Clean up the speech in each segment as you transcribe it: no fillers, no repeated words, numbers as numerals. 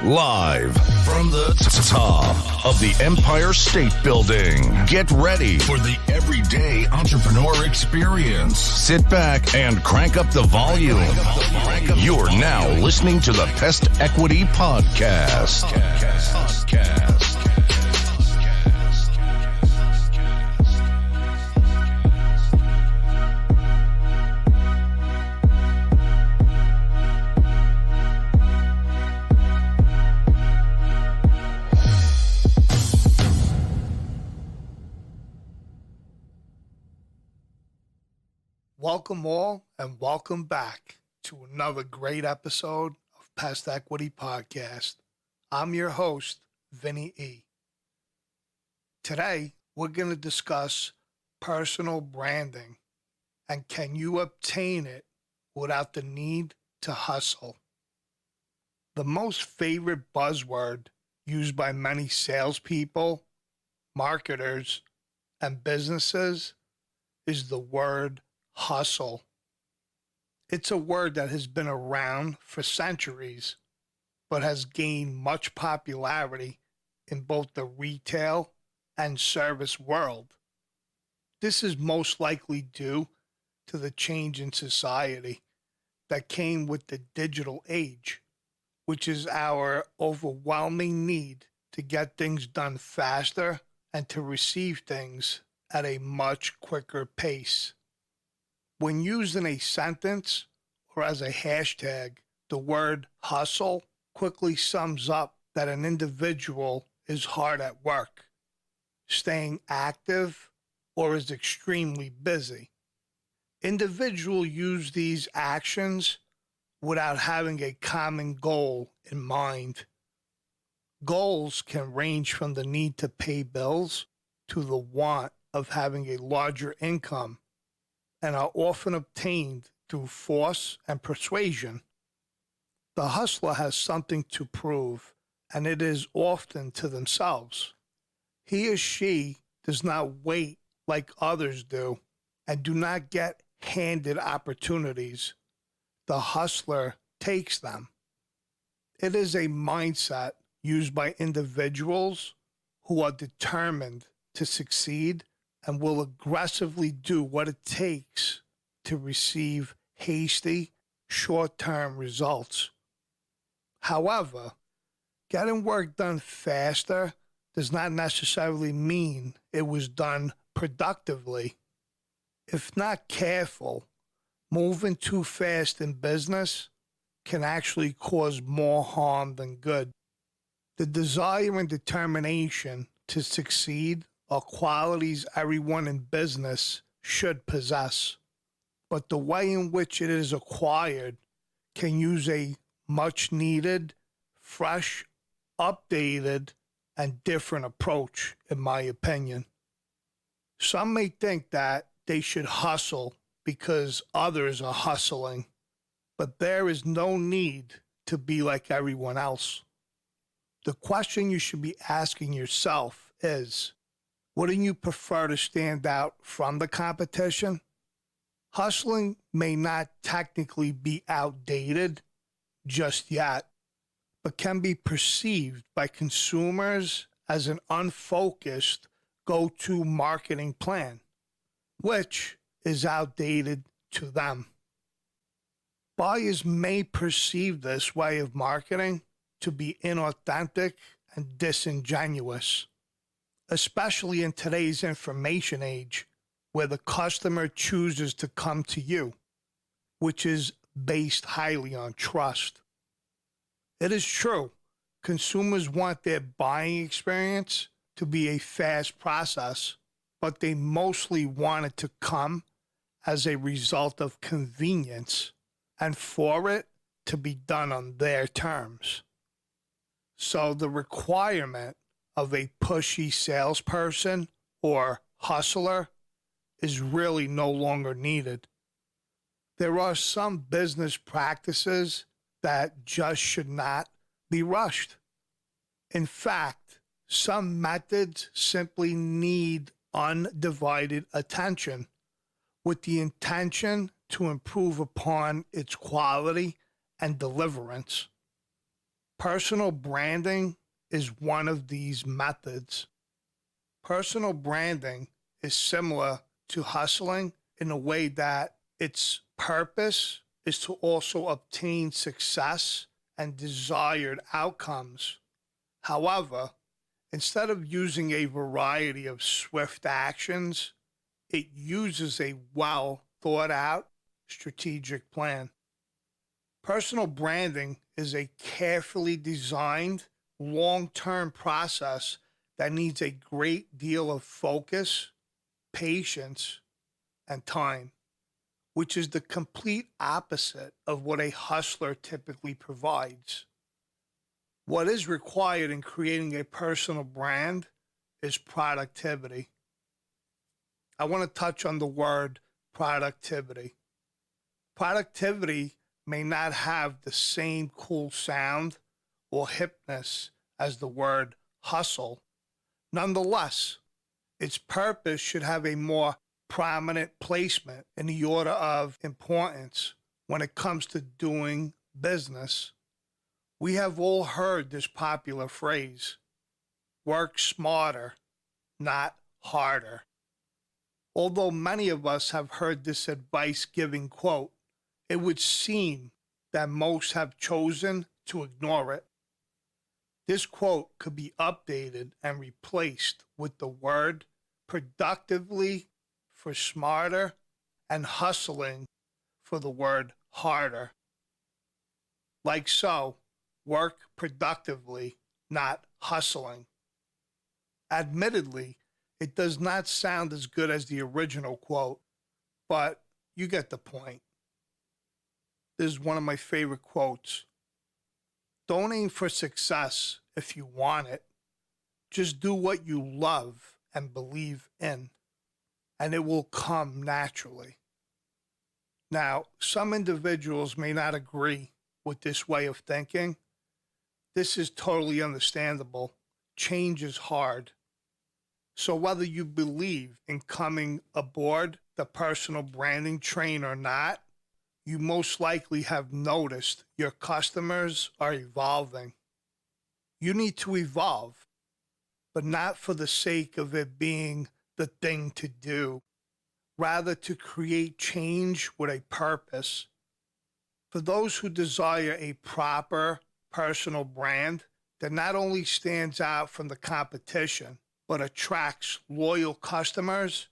Live from the top of the Empire State Building. Get ready for the everyday entrepreneur experience. Sit back and crank up the volume. You're now listening to the Pest Equity Podcast. Welcome all and welcome back to another great episode of Pest Equity Podcast. I'm your host, Vinny E. Today, we're going to discuss personal branding and can you obtain it without the need to hustle. The most favorite buzzword used by many salespeople, marketers, and businesses is the word hustle. It's a word that has been around for centuries, but has gained much popularity in both the retail and service world. This is most likely due to the change in society that came with the digital age, which is our overwhelming need to get things done faster and to receive things at a much quicker pace. When used in a sentence or as a hashtag, the word hustle quickly sums up that an individual is hard at work, staying active, or is extremely busy. Individuals use these actions without having a common goal in mind. Goals can range from the need to pay bills to the want of having a larger income, and are often obtained through force and persuasion. The hustler has something to prove, and it is often to themselves. He or she does not wait like others do and do not get handed opportunities. The hustler takes them. It is a mindset used by individuals who are determined to succeed and will aggressively do what it takes to receive hasty, short-term results. However, getting work done faster does not necessarily mean it was done productively. If not careful, moving too fast in business can actually cause more harm than good. The desire and determination to succeed are qualities everyone in business should possess, but the way in which it is acquired can use a much needed, fresh, updated, and different approach, in my opinion. Some may think that they should hustle because others are hustling, but there is no need to be like everyone else. The question you should be asking yourself is, wouldn't you prefer to stand out from the competition? Hustling may not technically be outdated just yet, but can be perceived by consumers as an unfocused go-to marketing plan, which is outdated to them. Buyers may perceive this way of marketing to be inauthentic and disingenuous, especially in today's information age, where the customer chooses to come to you, which is based highly on trust. It is true, consumers want their buying experience to be a fast process, but they mostly want it to come as a result of convenience and for it to be done on their terms. So the requirement of a pushy salesperson or hustler is really no longer needed. There are some business practices that just should not be rushed. In fact, some methods simply need undivided attention with the intention to improve upon its quality and deliverance. Personal branding is one of these methods. Personal branding is similar to hustling in a way that its purpose is to also obtain success and desired outcomes. However, instead of using a variety of swift actions, it uses a well thought out strategic plan. Personal branding is a carefully designed, long-term process that needs a great deal of focus, patience, and time, which is the complete opposite of what a hustler typically provides. What is required in creating a personal brand is productivity. I want to touch on the word productivity. Productivity may not have the same cool sound or hipness as the word hustle. Nonetheless, its purpose should have a more prominent placement in the order of importance when it comes to doing business. We have all heard this popular phrase, work smarter, not harder. Although many of us have heard this advice-giving quote, it would seem that most have chosen to ignore it. This quote could be updated and replaced with the word productively for smarter and hustling for the word harder. Like so, work productively, not hustling. Admittedly, it does not sound as good as the original quote, but you get the point. This is one of my favorite quotes. Don't aim for success if you want it. Just do what you love and believe in, and it will come naturally. Now, some individuals may not agree with this way of thinking. This is totally understandable. Change is hard. So whether you believe in coming aboard the personal branding train or not, you most likely have noticed your customers are evolving. You need to evolve, but not for the sake of it being the thing to do, rather to create change with a purpose. For those who desire a proper personal brand that not only stands out from the competition, but attracts loyal customers,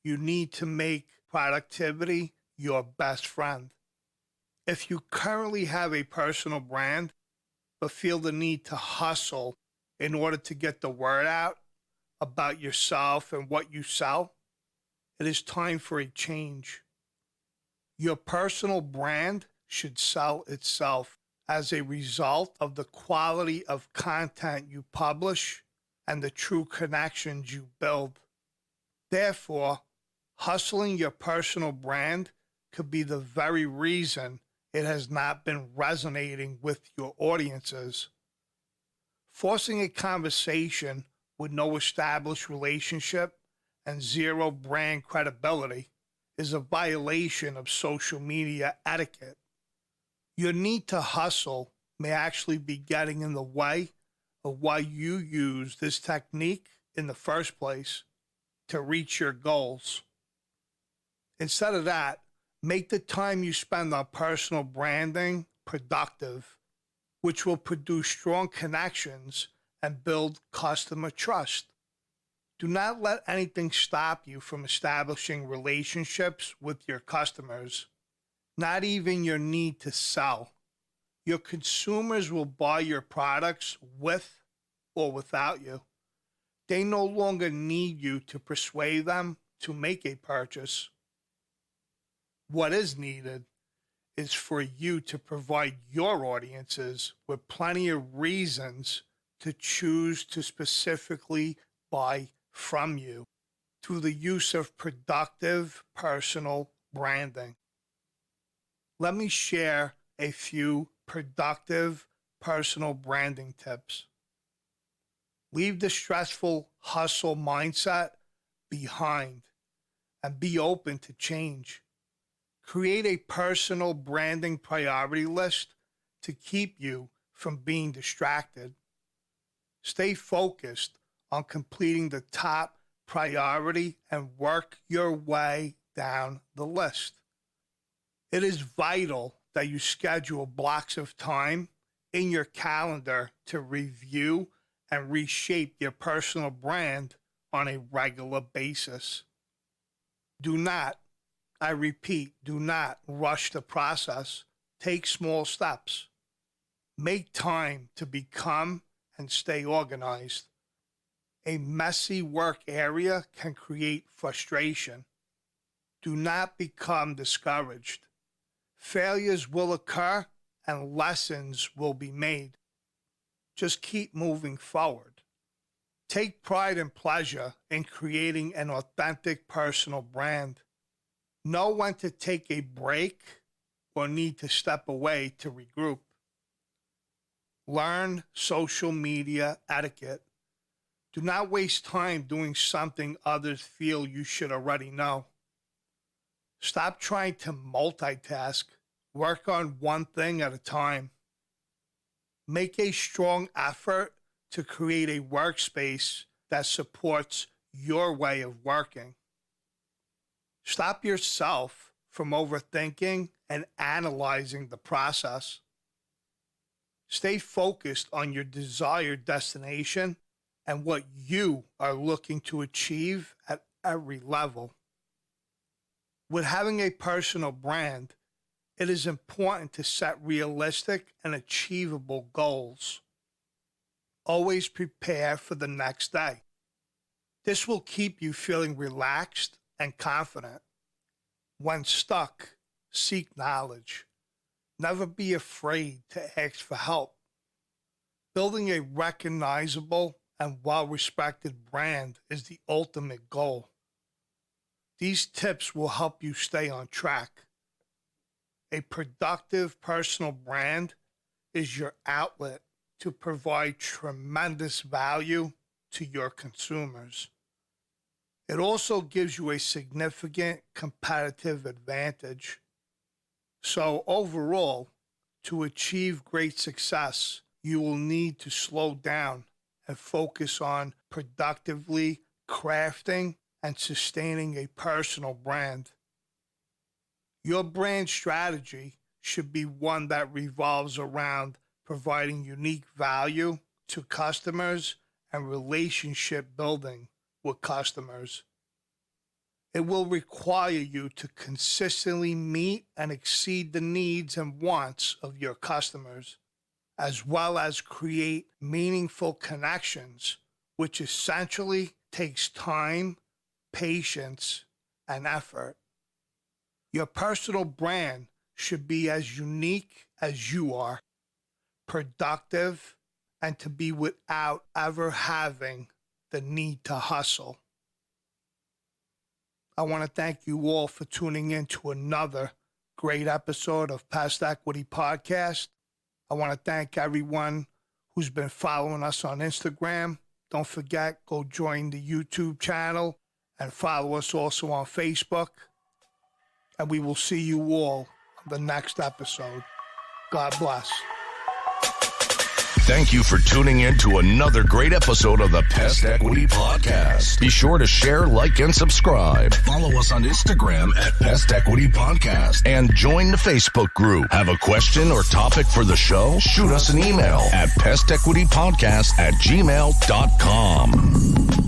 you need to make productivity your best friend. If you currently have a personal brand, but feel the need to hustle in order to get the word out about yourself and what you sell, it is time for a change. Your personal brand should sell itself as a result of the quality of content you publish and the true connections you build. Therefore, hustling your personal brand could be the very reason it has not been resonating with your audiences. Forcing a conversation with no established relationship and zero brand credibility is a violation of social media etiquette. Your need to hustle may actually be getting in the way of why you use this technique in the first place to reach your goals. Instead of that, make the time you spend on personal branding productive, which will produce strong connections and build customer trust. Do not let anything stop you from establishing relationships with your customers, not even your need to sell. Your consumers will buy your products with or without you. They no longer need you to persuade them to make a purchase. What is needed is for you to provide your audiences with plenty of reasons to choose to specifically buy from you through the use of productive personal branding. Let me share a few productive personal branding tips. Leave the stressful hustle mindset behind and be open to change. Create a personal branding priority list to keep you from being distracted. Stay focused on completing the top priority and work your way down the list. It is vital that you schedule blocks of time in your calendar to review and reshape your personal brand on a regular basis. Do not, I repeat, do not rush the process. Take small steps. Make time to become and stay organized. A messy work area can create frustration. Do not become discouraged. Failures will occur and lessons will be made. Just keep moving forward. Take pride and pleasure in creating an authentic personal brand. Know when to take a break or need to step away to regroup. Learn social media etiquette. Do not waste time doing something others feel you should already know. Stop trying to multitask. Work on one thing at a time. Make a strong effort to create a workspace that supports your way of working. Stop yourself from overthinking and analyzing the process. Stay focused on your desired destination and what you are looking to achieve at every level. With having a personal brand, it is important to set realistic and achievable goals. Always prepare for the next day. This will keep you feeling relaxed and confident. When stuck, seek knowledge. Never be afraid to ask for help. Building a recognizable and well-respected brand is the ultimate goal. These tips will help you stay on track. A productive personal brand is your outlet to provide tremendous value to your consumers. It also gives you a significant competitive advantage. So overall, to achieve great success, you will need to slow down and focus on productively crafting and sustaining a personal brand. Your brand strategy should be one that revolves around providing unique value to customers and relationship building with customers. It will require you to consistently meet and exceed the needs and wants of your customers, as well as create meaningful connections, which essentially takes time, patience, and effort. Your personal brand should be as unique as you are, productive, and to be without ever having the need to hustle. I want to thank you all for tuning in to another great episode of Pest Equity Podcast. I want to thank everyone who's been following us on Instagram. Don't forget, go join the YouTube channel and follow us also on Facebook. And we will see you all on the next episode. God bless. Thank you for tuning in to another great episode of the Pest Equity Podcast. Be sure to share, like, and subscribe. Follow us on Instagram at Pest Equity Podcast and join the Facebook group. Have a question or topic for the show? Shoot us an email at pestequitypodcast@gmail.com.